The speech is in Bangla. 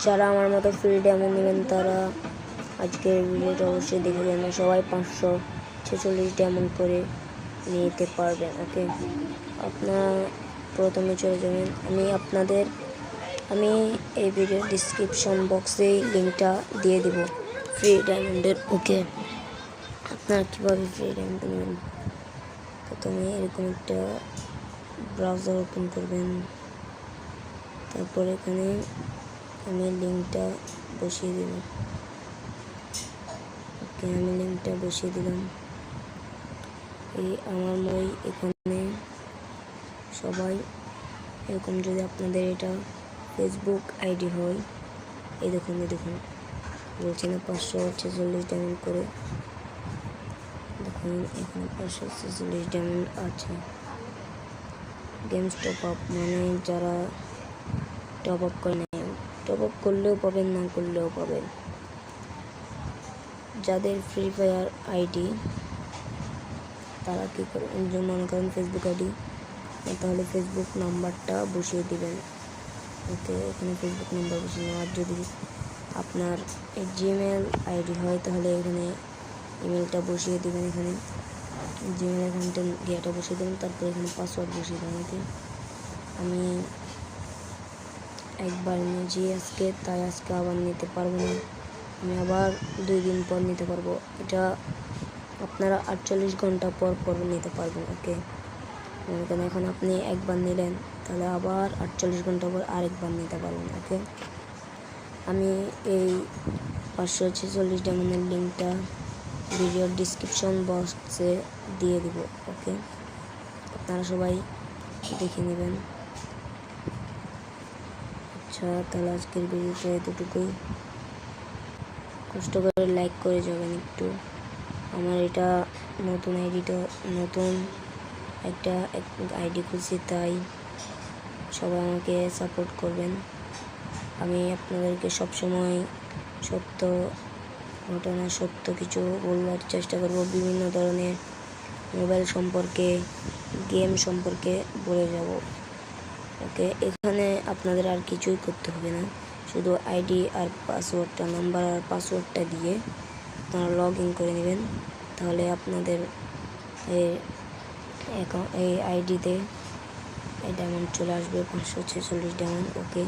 যারা আমার মতো ফ্রি ডায়মন্ড নেবেন তারা আজকের ভিডিওটা অবশ্যই দেখে দেন। সবাই 546 ডায়মন্ড করে নিতে পারবেন। ওকে, আপনারা প্রথমে চলে যাবেন। আমি এই ভিডিওর ডিসক্রিপশন বক্সে লিঙ্কটা দিয়ে দেব ফ্রি ডায়মন্ডের। ওকে, আপনারা কীভাবে ফ্রি ডায়মন্ড নেবেন, প্রথমে এরকম একটা ব্রাউজার ওপেন করবেন। তারপর এখানে আমি লিঙ্কটা বসিয়ে দেব। ওকে, আমি লিঙ্কটা বসিয়ে দিলাম। এই আমার মই এখানে সবাই এরকম, যদি আপনাদের এটা ফেসবুক আইডি হয়, এই দেখুন বলছি না 546 ডায়মন্ড করে, দেখুন এখানে 546 ডায়মন্ড আছে। গেমস টপ আপ মানে যারা টপ আপ করে নেয়, টপ আপ করলেও পাবেন, না করলেও পাবেন। যাদের ফ্রি ফায়ার আইডি তারা কী করে, মনে করেন ফেসবুক আইডি, তাহলে ফেসবুক নাম্বারটা বসিয়ে দিবেন। ওকে, এখানে ফেসবুক নাম্বার বসিয়ে নেওয়ার, যদি আপনার জিমেল আইডি হয় তাহলে এখানে ইমেলটা বসিয়ে দেবেন। এখানে জিমেল অ্যাকাউন্টে গিয়েটা বসিয়ে দেবেন, তারপর এখানে পাসওয়ার্ড বসিয়ে দেবেন। ওকে, আমি একবার নিয়েছি আজকে, তাই আজকে আবার নিতে পারবো না, আমি আবার 2 দিন পর নিতে পারবো। এটা আপনারা 48 ঘন্টা পর পর নিতে পারবেন। ওকে, মনে করেন এখন আপনি একবার নিলেন, তাহলে আবার 48 ঘন্টা পর আরেকবার নিতে পারবেন। ওকে, আমি এই 546 ডায়মন্ডের লিঙ্কটা ভিডিওর ডিসক্রিপশন বক্সে দিয়ে দিব। ওকে, আপনারা সবাই দেখে নেবেন। আচ্ছা, তাহলে আজকের ভিডিওটা এতটুকুই। কষ্ট করে লাইক করে যাবেন একটু। আমার এটা নতুন আইডিটা, নতুন একটা আইডি খুলছি, তাই সবাই আমাকে সাপোর্ট করবেন। আমি আপনাদেরকে সবসময় সত্য ঘটনা, সত্য কিছু বলবার চেষ্টা করব। বিভিন্ন ধরনের মোবাইল সম্পর্কে, গেম সম্পর্কে বলে যাব। ওকে, এখানে আপনাদের আর কিছুই করতে হবে না, শুধু আইডি আর পাসওয়ার্ডটা, নাম্বার আর পাসওয়ার্ডটা দিয়ে আপনারা লগ ইন করে নেবেন। তাহলে আপনাদের এই আইডিতে এই ডায়মন্ড চলে আসবে, 546 ডায়মন্ড। ওকে।